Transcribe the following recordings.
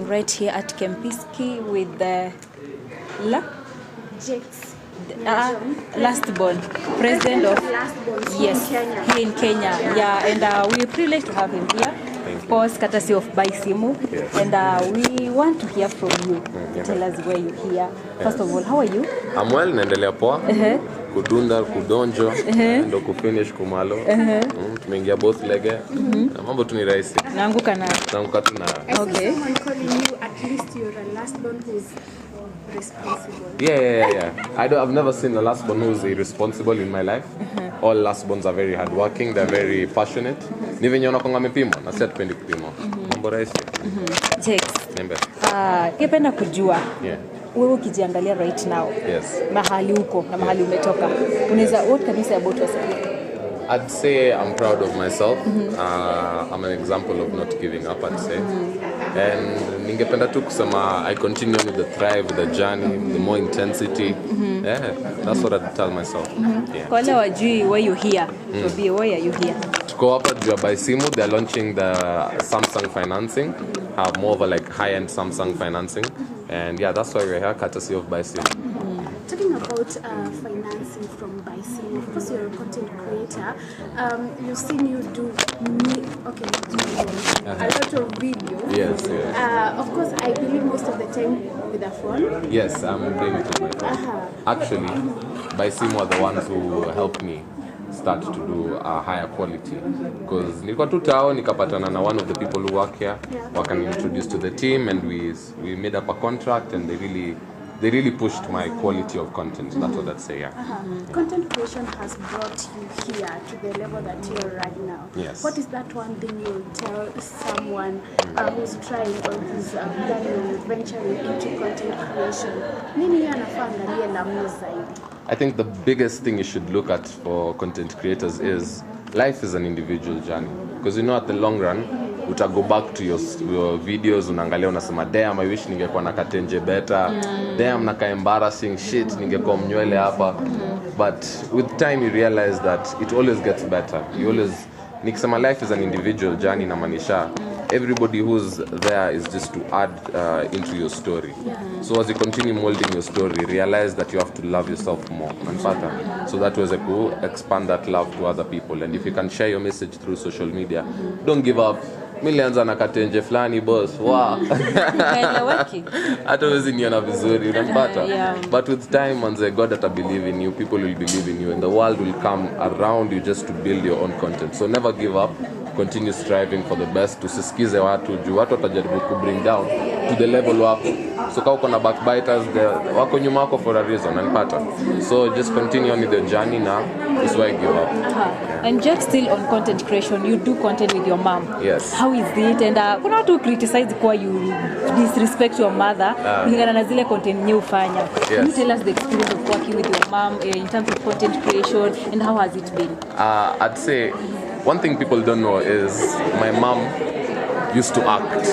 right here at Kempinski with the Jake's last born president of yes Kenya. Here in Kenya. Yeah, and we're privileged to have him here. Of course, courtesy of Baisimu. Yes. And we want to hear from you. Tell us where you're here. First of all, how are you? I'm well, naendelea poa. Kudunda, kudonjo, ndo kufinish kumalo. Tumeingia both lege. Mambo tu ni rahisi. Naanguka na. Naanguka tu na. Okay. Someone calling you, at least you're a last born who's responsible. Yeah. I've never seen a last born who's irresponsible in my life. All last borns are very hardworking, they're very passionate. Ni venye unakonga mipimo, na si hatupendi kupimwa. Mambo rahisi. Jakes. Nembe. Ningependa kujua. Yeah. Wewe ukijiangalia right now. Yes. Mahali uko na mahali umetoka. Unaweza what can you say about yourself? I'd say I'm proud of myself. I'm an example of not giving up, I'd say. And ningependa tu kusema I continue with the thrive, with the journey, the more intensity. Yeah, that's what I'd tell myself. Yeah. Kwa wale wajui why you here. Tobie, why are you here? Tuko hapa juu ya Baisimu, they're launching the Samsung financing. Have more of a like high-end Samsung financing. And yeah, that's why we're here, courtesy of Baisimu. Talking about financing from Baisimu, of course you're a content creator. You've seen you do a lot of videos. Yes. Of course, I believe most of the time with a phone. Yes, I'm doing it with my phone. Actually, Baisimu are the ones who helped me start to do a higher quality, because nilikuwa tu tao nikapatana na one of the people who work here, wakani introduce to the team, and we made up a contract, and they really pushed my quality of content. That's what I'd say. Content creation has brought you here to the level that you're right now. Yes. What is that one thing you'll tell someone who's trying or who's planning venturing into content creation? Nini anafaa angalie la mno zaidi? I think the biggest thing you should look at for content creators is life is an individual journey, because you know at the long run uta go back to your videos, unaangalia unasema damn, I wish ningekuwa na katenje better, damn naka embarrassing shit, ningekuwa mnywele hapa. But with time you realize that it always gets better. You always, nikisema life is an individual journey na manisha everybody who's there is just to add into your story. So as you continue molding your story, realize that you have to love yourself more and further, so that was to expand that love to other people. And if you can share your message through social media, don't give up. Millions na katenje flani boss. Wow. Hata wezi niona vizuri unanipata. But with time, manze, God ata believe in you, people will believe in you, and the world will come around you just to build your own content. So never give up. Continue striving for the best. Usisikize watu juu watu watajaribu ku bring down to the level wako. So kama uko na backbiters, wako nyuma wako for a reason, unanipata. So just continue on with your journey now. This why give up. And just still on content creation, you do content with your mom. Yes. How is it? And kuna watu criticize kwa you disrespect your mother kulingana na zile content nye ufanya. Can you tell us the experience of working with your mom in terms of content creation, and how has it been? I'd say one thing people don't know is my mom used to act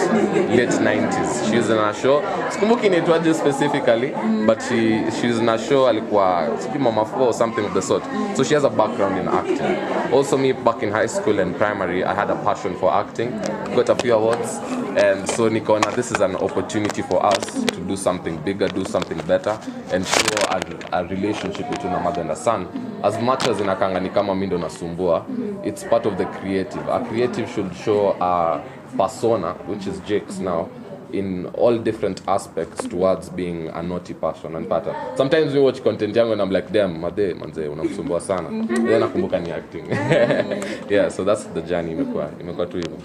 late 90s. She was in a show. Sikumbuki inaitwaje specifically, but she was in a show alikuwa Mama 4 or something of the sort. So she has a background in acting. Also me, back in high school and primary, I had a passion for acting. Got a few awards, and so nikaona this is an opportunity for us to do something bigger, do something better, and show a relationship between a mother and a son. As much as inakanga ni kama mimi ndo nasumbua, it's part of the creative. A creative should show a persona, which is Jake's now, in all different aspects towards being a naughty person and pattern. Sometimes we watch content yangu and I'm like, damn, manze unamsumbua sana. Then nakumbuka ni acting. Yeah, so that's the journey imekuwa tu hivyo.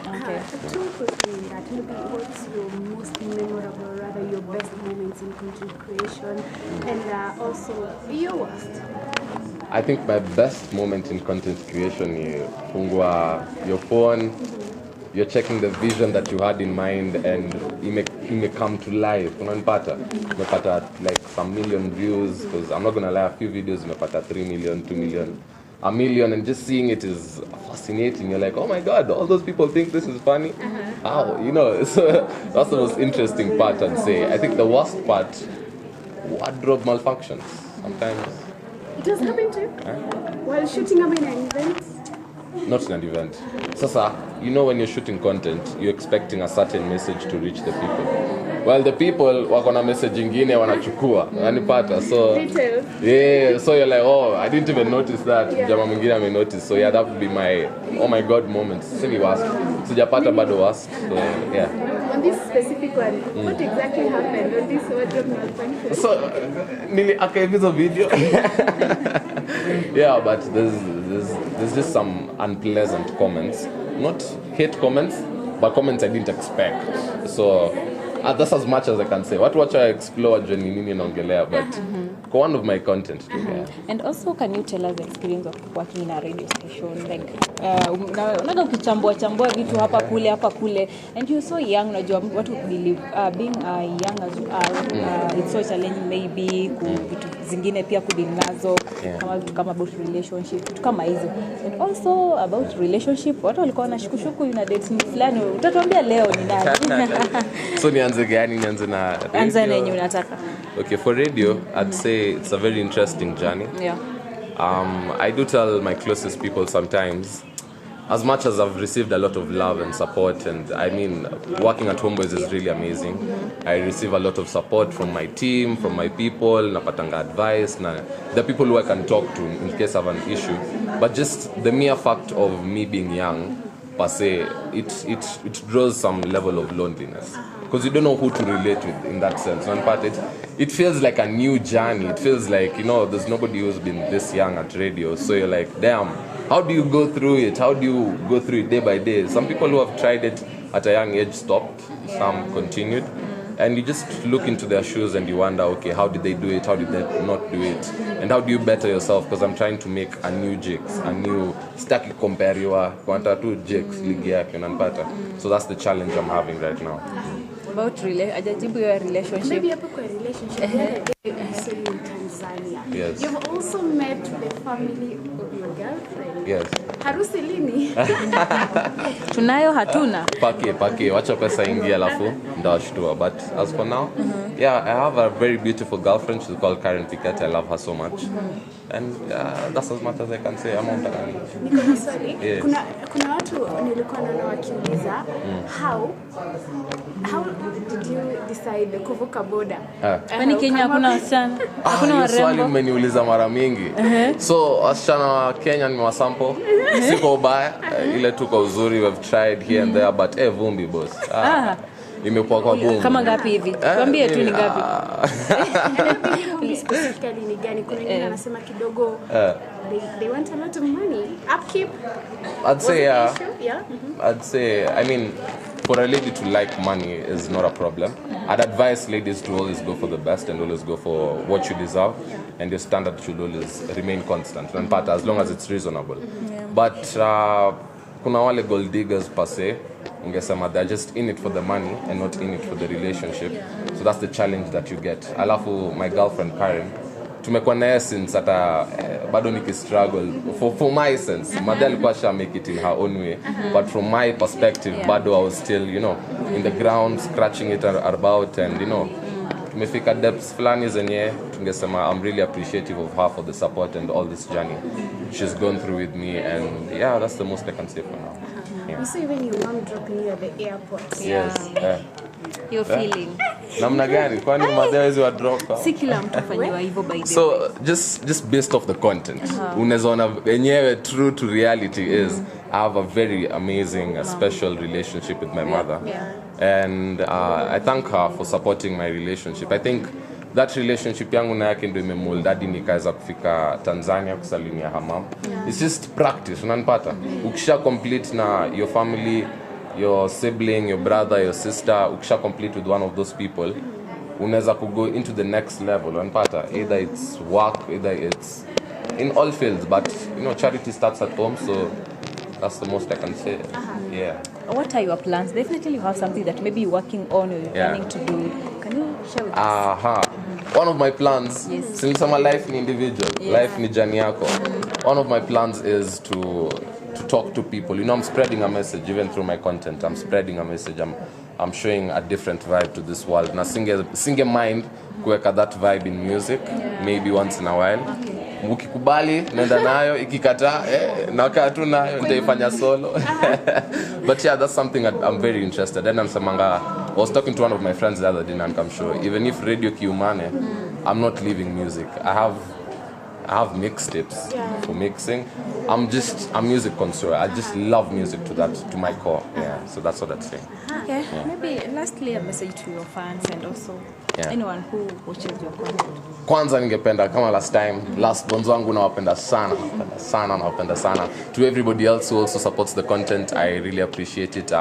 What's your most memorable, rather your best moments in content creation, and also your worst? I think my best moment in content creation is fungua your phone, you're checking the vision that you had in mind, and it may come to life. Unanipata? Umepata like some million views, because I'm not gonna lie, a few videos umepata 3 million, 2 million, 1 million, and just seeing it is fascinating. You're like, oh my God, all those people think this is funny. How? You know, so that's the most interesting part, I'd say. I think the worst part, wardrobe malfunctions. Sometimes. It has happened to you while shooting an event? not in an event. Sasa, you know when you're shooting content, you're expecting a certain message to reach the people. Well, the people wako na message ingine wanachukua. Unanipata? So Details. yeah, so you're like, oh, I didn't even notice that. Jamaa mwingine ame notice. So yeah, that would be my oh my god moments. Sini worst. Sijapata bado worst. So yeah. On this specific one, what exactly happened on this wardrobe malfunction? So nili akaiviza video. Yeah, but there's just some unpleasant comments. Not hate comments, but comments I didn't expect. So that's as much as I can say. What I explore nini naongelea, but one of my content. Yeah. And also, can you tell us the experience of working in a radio station? Like, unaga ukichambua vitu hapa kule, and you're so young, unajua what would believe being young as you are, it's so challenging maybe vitu zingine pia kudili nazo, kama vitu kama about relationship, vitu kama hizo. And also about relationship, watu walikuwa wanashukushuku una date ni fulani, utatuambia leo ni nani? So nianze gani? Nianze na radio? Anza na yenye unataka. Okay, for radio, I'd say it's a very interesting journey. Yeah. I do tell my closest people sometimes, as much as I've received a lot of love and support, and I mean, working at Homeboys is really amazing. I receive a lot of support from my team, from my people, napatanga advice, the people who I can talk to in case I have an issue. But just the mere fact of me being young, per se, it draws some level of loneliness. Because you don't know who to relate with in that sense. One part, it feels like a new journey. It feels like, there's nobody who's been this young at radio. So you're like, damn, how do you go through it? How do you go through it day by day? Some people who have tried it at a young age stopped. Some continued. And you just look into their shoes and you wonder, okay, how did they do it? How did they not do it? And how do you better yourself? Because I'm trying to make a new jigs, a new staki compariwa, quanta two jigs, ligiak, unanpata. So that's the challenge I'm having right now. About your relationship. Maybe hapo kwa relationship. So in Tanzania. Yes. You've also met the family of your girlfriend. Yes. Harusi lini? Tunayo hatuna. Pake, wacha pesa ingia alafu ndawashtua. But as for now, yeah, I have a very beautiful girlfriend. She's called Karen Piketty. I love her so much. And that's as much as I can say. I'm on that. Niko na swali. Yes. Kuna watu nilikuwa naona wakiuliza how did you decide kuvuka boda? Kwani Kenya hakuna wasichana? Hakuna warembo? Swali mmeniuliza mara mingi. So wasichana wa Kenya ni wasample. Siko ubaya. Ile tu kwa uzuri, we've tried here and there, but vumbi boss. Imekuwa kwa boom. Kama ngapi hivi? Tuambie tu ni ngapi. Specifically ni gani? Kuna wengine wanasema kidogo they want a lot of money. Upkeep. I'd say yeah. I'd say, I mean, for a lady to like money is not a problem. I'd advise ladies to always go for the best and always go for what you deserve, and your standard should always remain constant, as long as it's reasonable. But kuna wale gold diggers per se, ungesema they're just in it for the money and not in it for the relationship. So that's the challenge that you get. Alafu my girlfriend Karen, tumekuwa naye since hata bado niki struggle for my sense. Madhe alikuwa sha make it in her own way, but from my perspective bado I was still in the ground scratching it about, and tumefika depths flani zenye tungesema I'm really appreciative of her for the support and all this journey she's gone through with me, and yeah, that's the most I can say for now. You see when your mom dropping you at the airport. Yes. Your feeling. Namna gani? Kwani madhe wezi wa drop? Si kila mtu afanywa hivyo by the way. So just based off the content, unazoona wenyewe true to reality is I have a very amazing, special relationship with my mother. And I thank her for supporting my relationship. I think that relationship yangu na yake ndio imemold hadi nikaweza kufika Tanzania kusalimia her mom. It's just practice, unanipata? Ukisha complete na your family, your sibling, your brother, your sister, ukisha complete with one of those people, unaweza go into the next level, unanipata? Either it's work, either it's in all fields, but charity starts at home, so that's the most I can say. Yeah. What are your plans? Definitely you have something that maybe you're working on or you're planning to do. Can you share with us? One of my plans, since I'm a life ni individual, life ni journey yako. One of my plans is to talk to people. I'm spreading a message even through my content. I'm spreading a message. I'm showing a different vibe to this world. Na singe mind kuweka that vibe in music, maybe once in a while. Ukikubali nenda nayo, ikikataa nakaa tu nayo nitaifanya solo. But yeah, that's something I'm very interested in. I was talking to one of my friends the other day and I'm sure even if radio kiumane, I'm not leaving music. I have mixtapes for mixing. I'm music connoisseur. I just love music to my core. Yeah, so that's what I'm saying. Okay, maybe lastly a message to your fans and also anyone who watches your content. Kwanza ningependa kama last bonzo wangu nawapenda sana. To everybody else who also supports the content, I really appreciate it.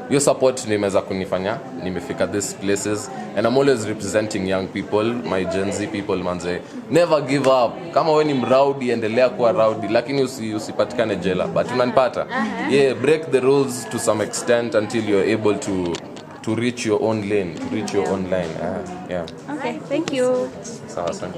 Your support nimeweza kunifanya nimefika these places, and I'm always representing young people, my Gen Z people manze. Never give up. Kama wewe ni mraudi, endelea kuwa rowdy, lakini usipatikane jela, but unanipata. Yeah, break the rules to some extent until you're able to reach your own lane, to reach your own line. Yeah. Okay, thank you. Sawa sana.